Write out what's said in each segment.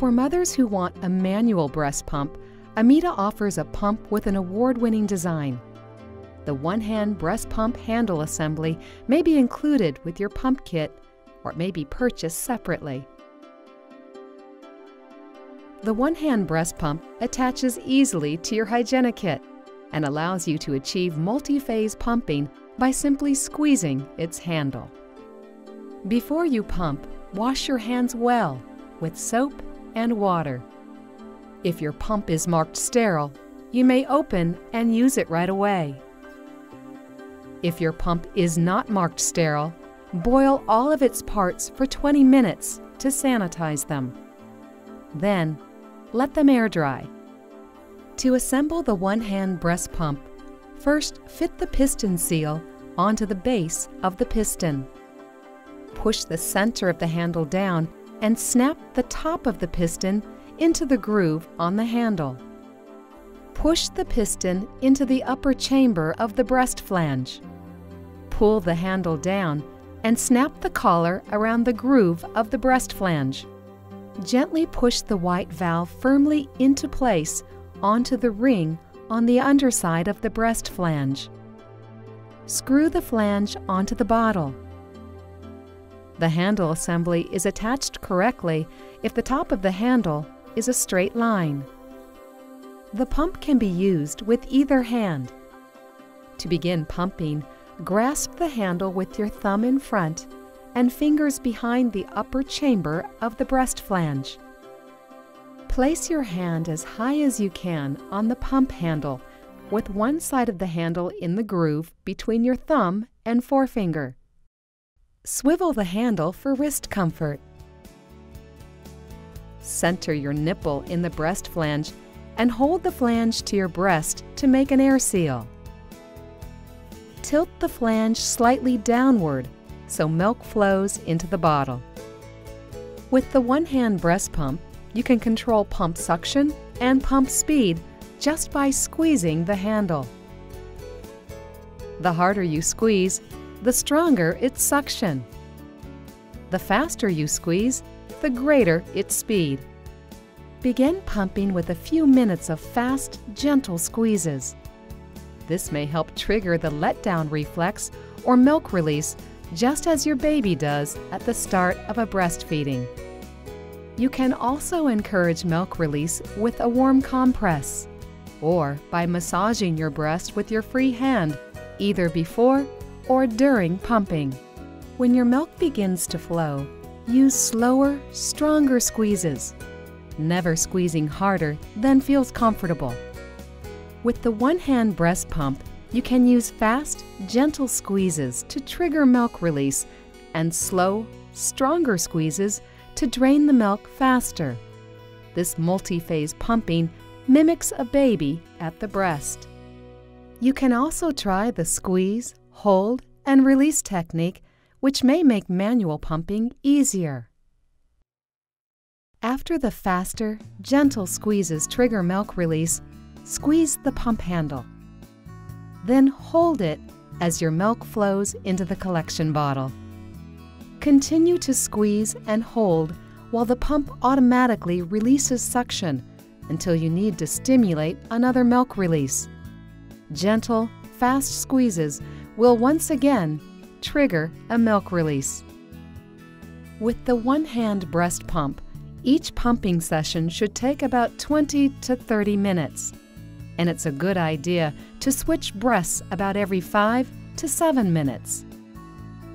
For mothers who want a manual breast pump, Ameda offers a pump with an award-winning design. The one-hand breast pump handle assembly may be included with your pump kit, or it may be purchased separately. The one-hand breast pump attaches easily to your hygienic kit and allows you to achieve multi-phase pumping by simply squeezing its handle. Before you pump, wash your hands well with soap and water. If your pump is marked sterile, you may open and use it right away. If your pump is not marked sterile, boil all of its parts for 20 minutes to sanitize them. Then, let them air dry. To assemble the one-hand breast pump, first fit the piston seal onto the base of the piston. Push the center of the handle down and snap the top of the piston into the groove on the handle. Push the piston into the upper chamber of the breast flange. Pull the handle down and snap the collar around the groove of the breast flange. Gently push the white valve firmly into place onto the ring on the underside of the breast flange. Screw the flange onto the bottle. The handle assembly is attached correctly if the top of the handle is a straight line. The pump can be used with either hand. To begin pumping, grasp the handle with your thumb in front and fingers behind the upper chamber of the breast flange. Place your hand as high as you can on the pump handle, with one side of the handle in the groove between your thumb and forefinger. Swivel the handle for wrist comfort. Center your nipple in the breast flange and hold the flange to your breast to make an air seal. Tilt the flange slightly downward so milk flows into the bottle. With the one-hand breast pump, you can control pump suction and pump speed just by squeezing the handle. The harder you squeeze, the stronger its suction. The faster you squeeze, the greater its speed. Begin pumping with a few minutes of fast, gentle squeezes. This may help trigger the letdown reflex or milk release just as your baby does at the start of a breastfeeding. You can also encourage milk release with a warm compress or by massaging your breast with your free hand, either before or during pumping. When your milk begins to flow, use slower, stronger squeezes, never squeezing harder than feels comfortable. With the one-hand breast pump, you can use fast, gentle squeezes to trigger milk release and slow, stronger squeezes to drain the milk faster. This multi-phase pumping mimics a baby at the breast. You can also try the squeeze, hold, and release technique, which may make manual pumping easier. After the faster, gentle squeezes trigger milk release, squeeze the pump handle. Then hold it as your milk flows into the collection bottle. Continue to squeeze and hold while the pump automatically releases suction until you need to stimulate another milk release. Gentle, fast squeezes will once again trigger a milk release. With the one-hand breast pump, each pumping session should take about 20 to 30 minutes, and it's a good idea to switch breasts about every 5 to 7 minutes.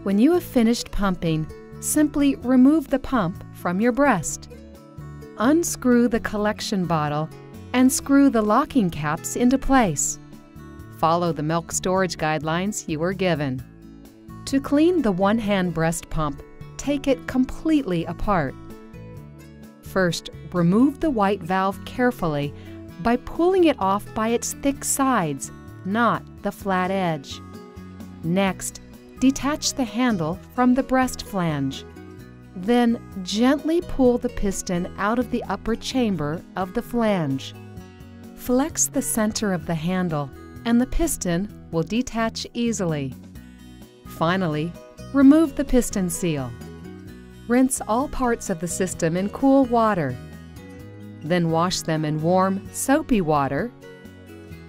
When you have finished pumping, simply remove the pump from your breast. Unscrew the collection bottle and screw the locking caps into place. Follow the milk storage guidelines you were given. To clean the one-hand breast pump, take it completely apart. First, remove the white valve carefully by pulling it off by its thick sides, not the flat edge. Next, detach the handle from the breast flange. Then gently pull the piston out of the upper chamber of the flange. Flex the center of the handle and the piston will detach easily. Finally, remove the piston seal. Rinse all parts of the system in cool water. Then wash them in warm, soapy water,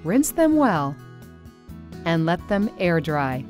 rinse them well, and let them air dry.